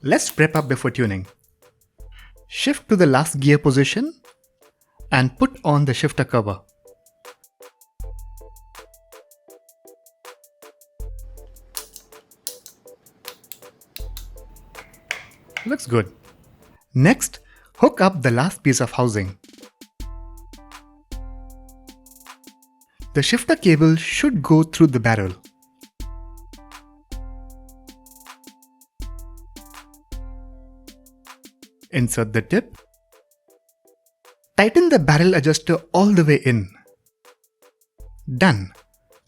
Let's prep up before tuning. Shift to the last gear position and put on the shifter cover. Looks good. Next, hook up the last piece of housing. The shifter cable should go through the barrel. Insert the tip. Tighten the barrel adjuster all the way in. Done.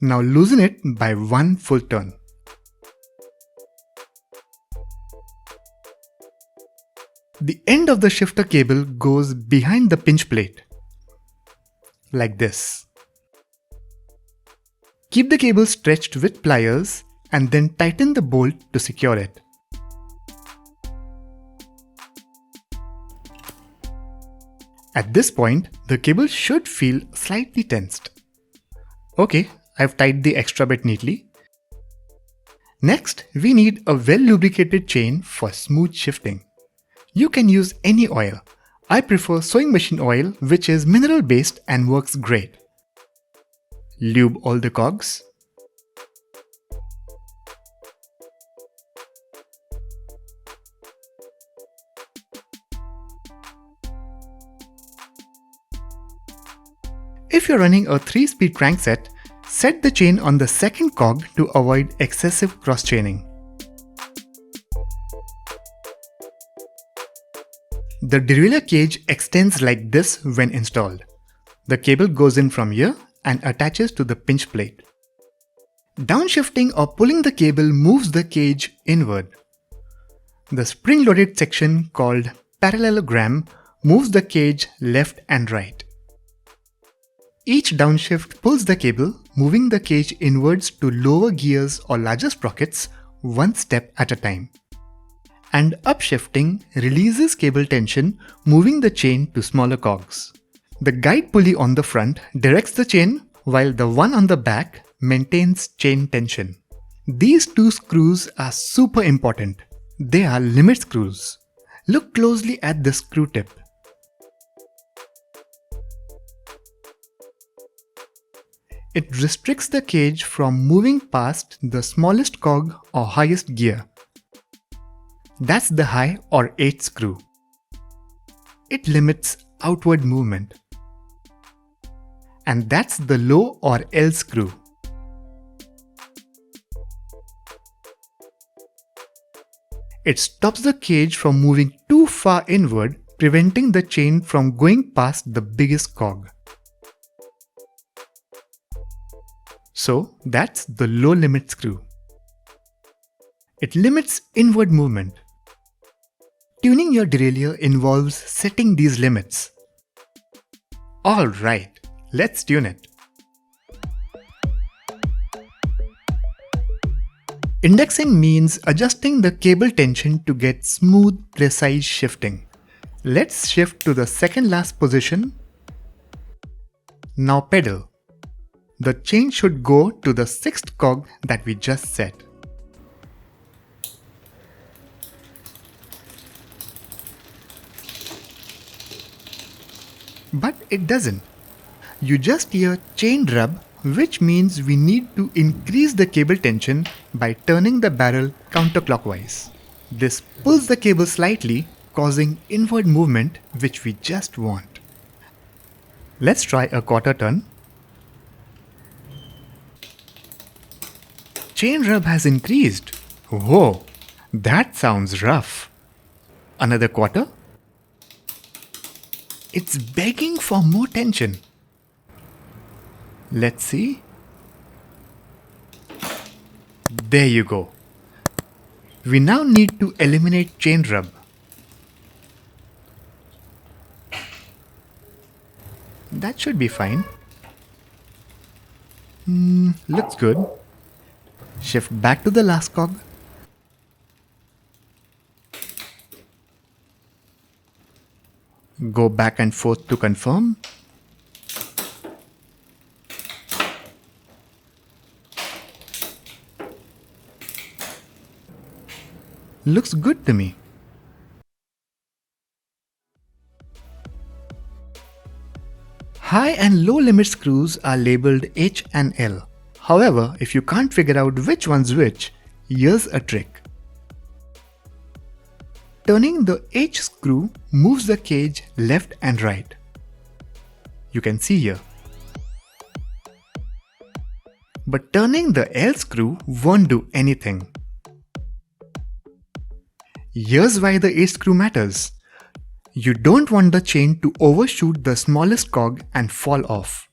Now loosen it by one full turn. The end of the shifter cable goes behind the pinch plate, like this. Keep the cable stretched with pliers and then tighten the bolt to secure it. At this point, the cable should feel slightly tensed. Okay, I've tied the extra bit neatly. Next, we need a well-lubricated chain for smooth shifting. You can use any oil. I prefer sewing machine oil, which is mineral-based and works great. Lube all the cogs. If you're running a 3-speed crankset, set the chain on the second cog to avoid excessive cross-chaining. The derailleur cage extends like this when installed. The cable goes in from here and attaches to the pinch plate. Downshifting or pulling the cable moves the cage inward. The spring-loaded section called parallelogram moves the cage left and right. Each downshift pulls the cable, moving the cage inwards to lower gears or larger sprockets, one step at a time. And upshifting releases cable tension, moving the chain to smaller cogs. The guide pulley on the front directs the chain, while the one on the back maintains chain tension. These two screws are super important. They are limit screws. Look closely at the screw tip. It restricts the cage from moving past the smallest cog or highest gear. That's the high or 8 screw. It limits outward movement. And that's the low or L screw. It stops the cage from moving too far inward, preventing the chain from going past the biggest cog. So that's the low limit screw. It limits inward movement. Tuning your derailleur involves setting these limits. Alright, let's tune it. Indexing means adjusting the cable tension to get smooth, precise shifting. Let's shift to the second last position. Now pedal. The chain should go to the 6th cog that we just set. But it doesn't. You just hear chain rub, which means we need to increase the cable tension by turning the barrel counterclockwise. This pulls the cable slightly, causing inward movement, which we just want. Let's try a quarter turn. Chain rub has increased. Whoa, that sounds rough. Another quarter. It's begging for more tension. Let's see. There you go. We now need to eliminate chain rub. That should be fine. Looks good. Shift back to the last cog. Go back and forth to confirm. Looks good to me. High and low limit screws are labeled H and L. However, if you can't figure out which one's which, here's a trick. Turning the H screw moves the cage left and right. You can see here. But turning the L screw won't do anything. Here's why the H screw matters. You don't want the chain to overshoot the smallest cog and fall off.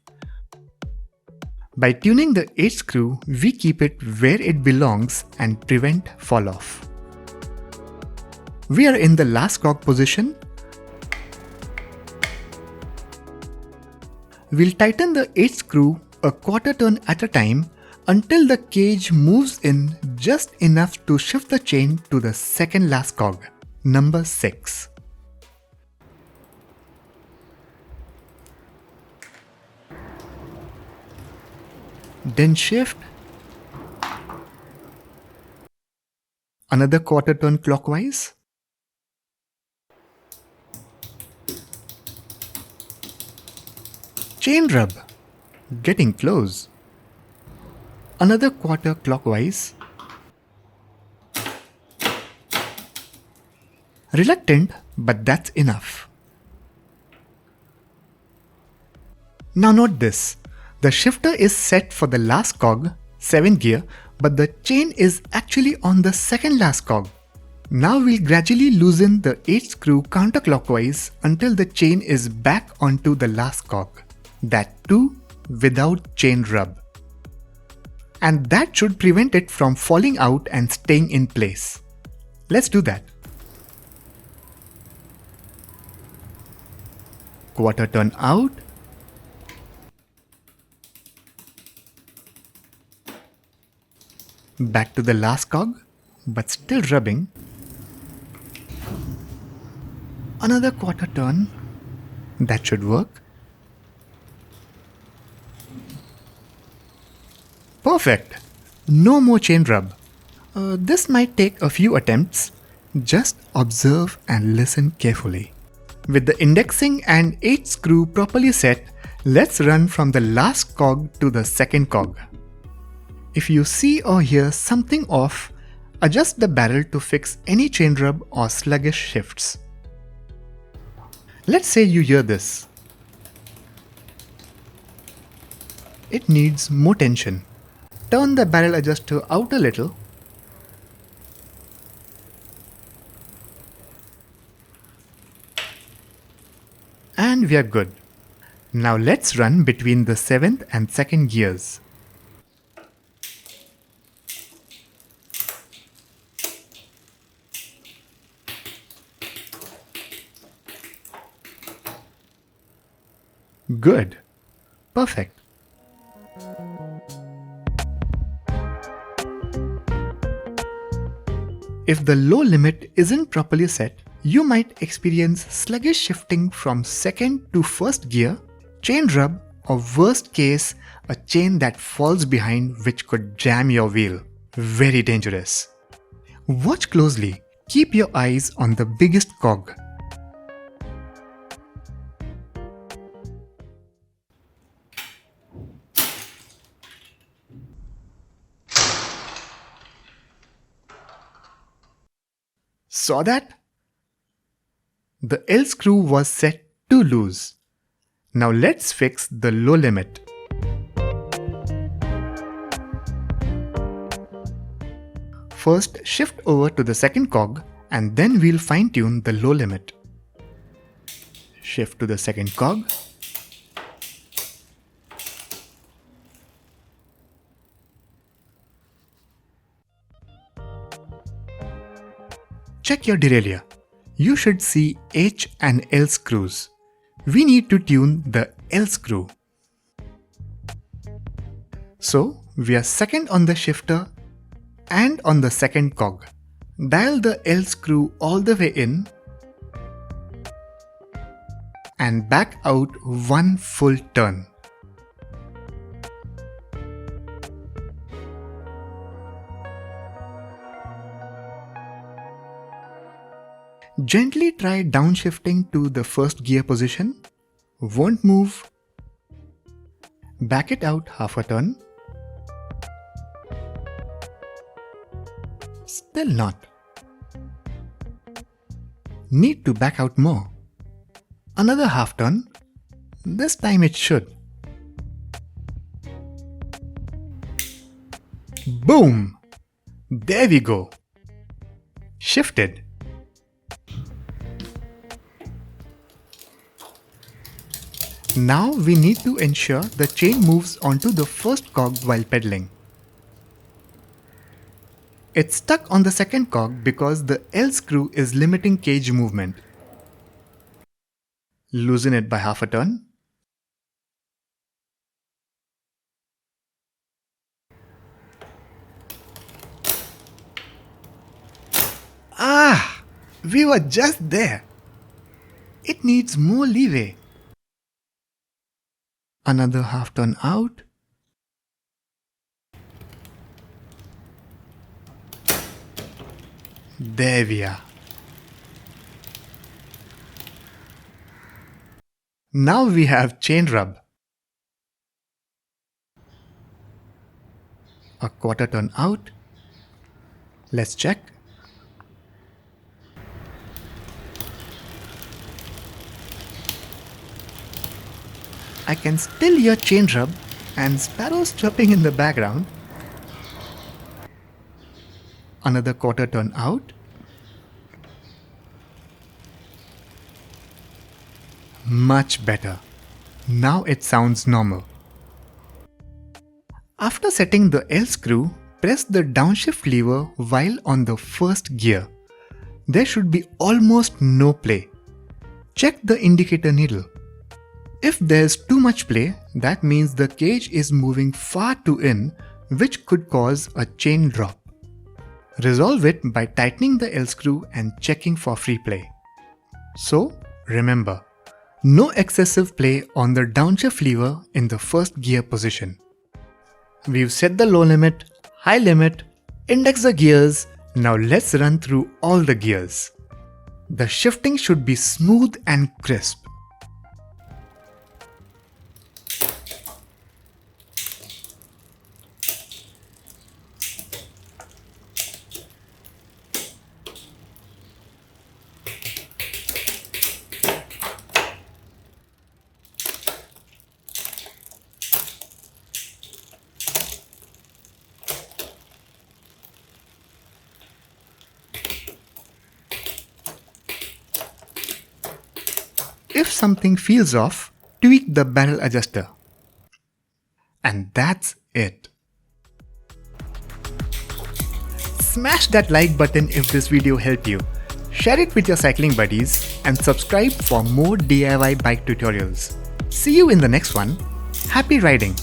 By tuning the H screw, we keep it where it belongs and prevent fall off. We are in the last cog position. We'll tighten the H screw a quarter turn at a time until the cage moves in just enough to shift the chain to the second last cog, number 6. Then shift another quarter turn clockwise. Chain rub, getting close. Another quarter clockwise. Reluctant, but that's enough. Now note this. The shifter is set for the last cog, 7th gear, but the chain is actually on the second last cog. Now we'll gradually loosen the H screw counterclockwise until the chain is back onto the last cog. That too without chain rub. And that should prevent it from falling out and staying in place. Let's do that. Quarter turn out. Back to the last cog, but still rubbing. Another quarter turn. That should work. Perfect. No more chain rub. This might take a few attempts. Just observe and listen carefully. With the indexing and H screw properly set, let's run from the last cog to the second cog. If you see or hear something off, adjust the barrel to fix any chain rub or sluggish shifts. Let's say you hear this. It needs more tension. Turn the barrel adjuster out a little. And we are good. Now let's run between the 7th and 2nd gears. Good. Perfect. If the low limit isn't properly set, you might experience sluggish shifting from 2nd to 1st gear, chain rub, or worst case, a chain that falls behind which could jam your wheel. Very dangerous. Watch closely. Keep your eyes on the biggest cog. Saw that? The L screw was set too loose. Now let's fix the low limit. First shift over to the second cog and then we'll fine-tune the low limit. Shift to the second cog. Check your derailleur. You should see H and L screws. We need to tune the L screw. So we are second on the shifter and on the second cog. Dial the L screw all the way in and back out one full turn. Gently try downshifting to the first gear position. Won't move, Back it out half a turn. Still not. Need to back out more. Another half turn. This time it should. Boom! There we go. Shifted. Now we need to ensure the chain moves onto the first cog while pedaling. It's stuck on the second cog because the L screw is limiting cage movement. Loosen it by half a turn. Ah! We were just there. It needs more leeway. Another half turn out. There we are. Now we have chain rub. A quarter turn out. Let's check. I can still hear chain rub and sparrows chirping in the background. Another quarter turn out. Much better. Now it sounds normal. After setting the L screw, press the downshift lever while on the first gear. There should be almost no play. Check the indicator needle. If there's too much play, that means the cage is moving far too in, which could cause a chain drop. Resolve it by tightening the L screw and checking for free play. So, remember, no excessive play on the downshift lever in the first gear position. We've set the low limit, high limit, indexed the gears. Now let's run through all the gears. The shifting should be smooth and crisp. If something feels off, tweak the barrel adjuster. And that's it. Smash that like button if this video helped you. Share it with your cycling buddies and subscribe for more DIY bike tutorials. See you in the next one. Happy riding!